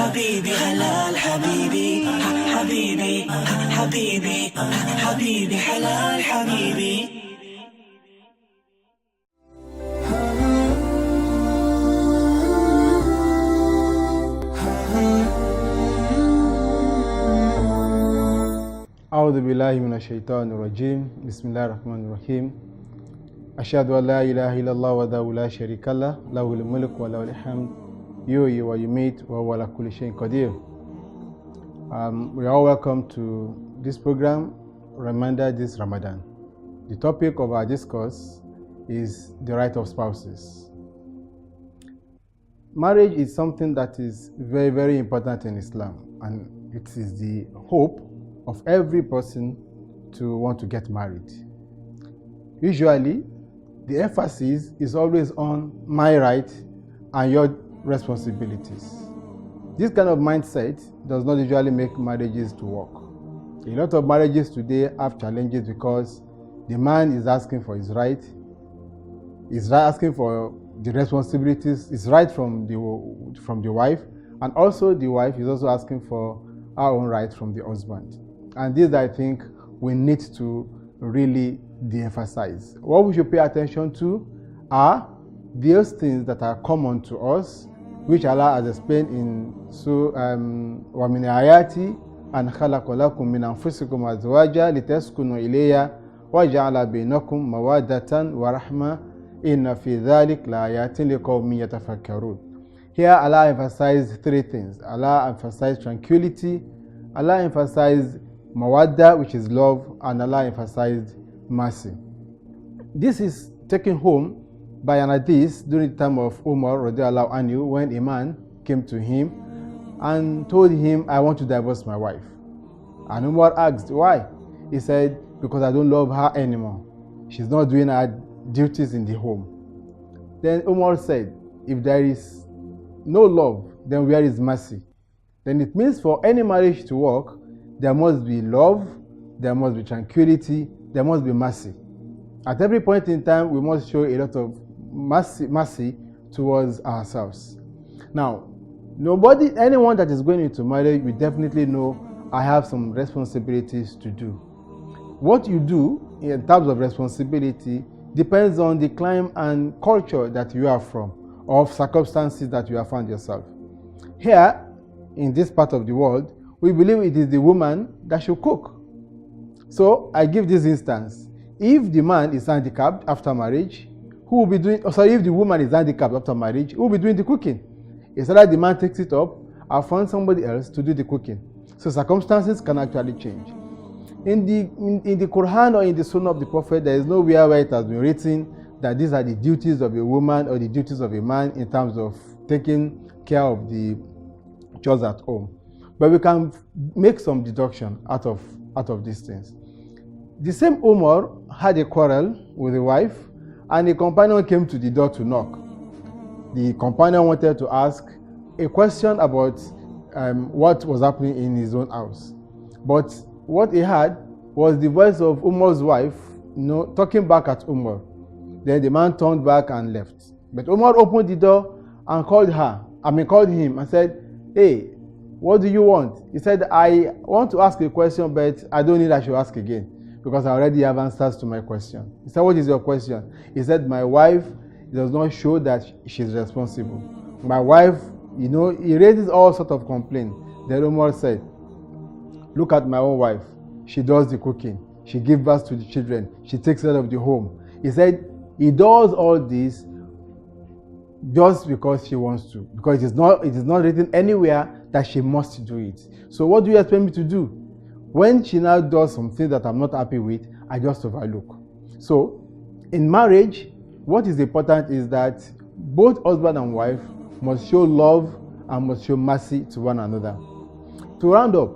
حبيبي حلال حبيبي حبيبي حبيبي حبيبي حلال حبيبي. أعوذ بالله من الشيطان الرجيم. بسم الله الرحمن الرحيم. أشهد أن لا إله إلا الله وحده لا شريك له له الملك وله الحمد يحيي ويميت وهو على كل شيء قدير. We are all welcome to this program, Reminder this Ramadan. The topic of our discourse is the right of spouses. Marriage is something that is very, very important in Islam, and it is the hope of every person to want to get married. Usually, the emphasis is always on my right and your responsibilities. This kind of mindset does not usually make marriages to work. A lot of marriages today have challenges because the man is asking for his right, is asking for the responsibilities, is right from the wife, and also the wife is also asking for our own right from the husband. And this, I think, we need to really de-emphasize. What we should pay attention to are those things that are common to us, which Allah has explained in وَمِنْ آيَاتِ أَنْ خَلَقَ لَكُم مِّنْ أَنفُسِكُمْ أَزْوَاجًا لِتَسْكُنُوا إِلَيْهَا وَجَعَلَ بَيْنَكُم مَّوَدَّةً وَرَحْمَةً إِنَّ فِي ذَلِكَ لَآيَاتٍ لِقَوْمٍ يَتَفَكَّرُونَ. Here Allah emphasized three things. Allah emphasized tranquility, Allah emphasized mawadda, which is love, and Allah emphasized mercy. This is taken home by an hadith during the time of Umar radiallahu anhu, when a man came to him and told him, I want to divorce my wife. And Umar asked, why? He said, because I don't love her anymore. She's not doing her duties in the home. Then Umar said, if there is no love, then where is mercy? Then it means for any marriage to work, there must be love, there must be tranquility, there must be mercy. At every point in time, we must show a lot of mercy towards ourselves. Now, anyone that is going into marriage will definitely know I have some responsibilities to do. What you do in terms of responsibility depends on the climate and culture that you are from, or circumstances that you have found yourself. Here, in this part of the world, we believe it is the woman that should cook. So I give this instance. If the man is handicapped after marriage, who will be doing, if the woman is handicapped after marriage, who will be doing the cooking? It's like the man takes it up, I found somebody else to do the cooking. So circumstances can actually change. In the Quran or in the Sunnah of the Prophet, there is nowhere where it has been written that these are the duties of a woman or the duties of a man in terms of taking care of the chores at home. But we can make some deduction out of these things. The same Umar had a quarrel with a wife, and a companion came to the door to knock. The companion wanted to ask a question about what was happening in his own house. But what he had was the voice of Umar's wife, talking back at Umar. Then the man turned back and left. But Umar opened the door and called him and said, hey, what do you want? He said, I want to ask a question, but I don't need I should ask again because I already have answers to my question. He said, what is your question? He said, my wife does not show that she's responsible. My wife, he raises all sorts of complaints. Then Umar said, look at my own wife. She does the cooking. She gives birth to the children. She takes care of the home. He said, he does all this just because she wants to, because it is not written anywhere that she must do it. So what do you expect me to do? When she now does something that I'm not happy with, I just overlook. So in marriage, what is important is that both husband and wife must show love and must show mercy to one another. To round up,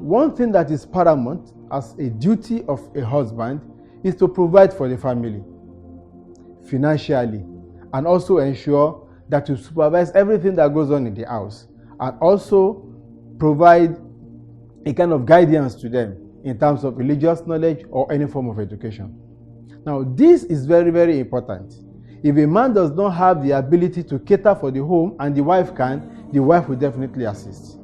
one thing that is paramount as a duty of a husband is to provide for the family financially, and also ensure that you supervise everything that goes on in the house, and also provide a kind of guidance to them in terms of religious knowledge or any form of education. Now, this is very, very important. If a man does not have the ability to cater for the home and the wife can, the wife will definitely assist.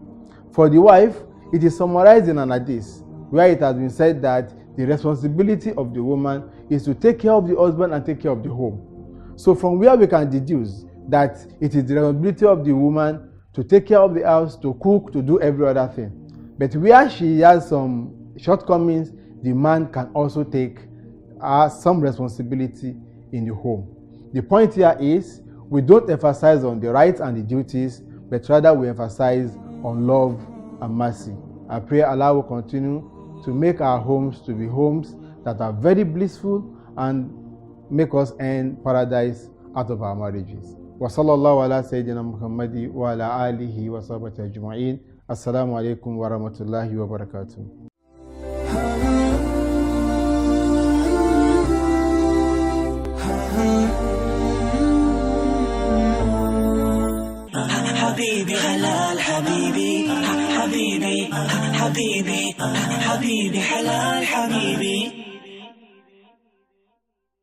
For the wife, it is summarized in an hadith where it has been said that the responsibility of the woman is to take care of the husband and take care of the home. So from where we can deduce that it is the responsibility of the woman to take care of the house, to cook, to do every other thing. But where she has some shortcomings, the man can also take some responsibility in the home. The point here is we don't emphasize on the rights and the duties, but rather we emphasize on love and mercy. I pray Allah will continue to make our homes to be homes that are very blissful and make us earn paradise out of our marriages. Wa sallallahu ala sayyidina Muhammadi wa ala alihi wa sahbihi ajma'in. Assalamu alaikum wa rahmatullahi wa barakatuh. حبيبي حلال حبيبي حبيبي حبيبي حبيبي حلال حبيبي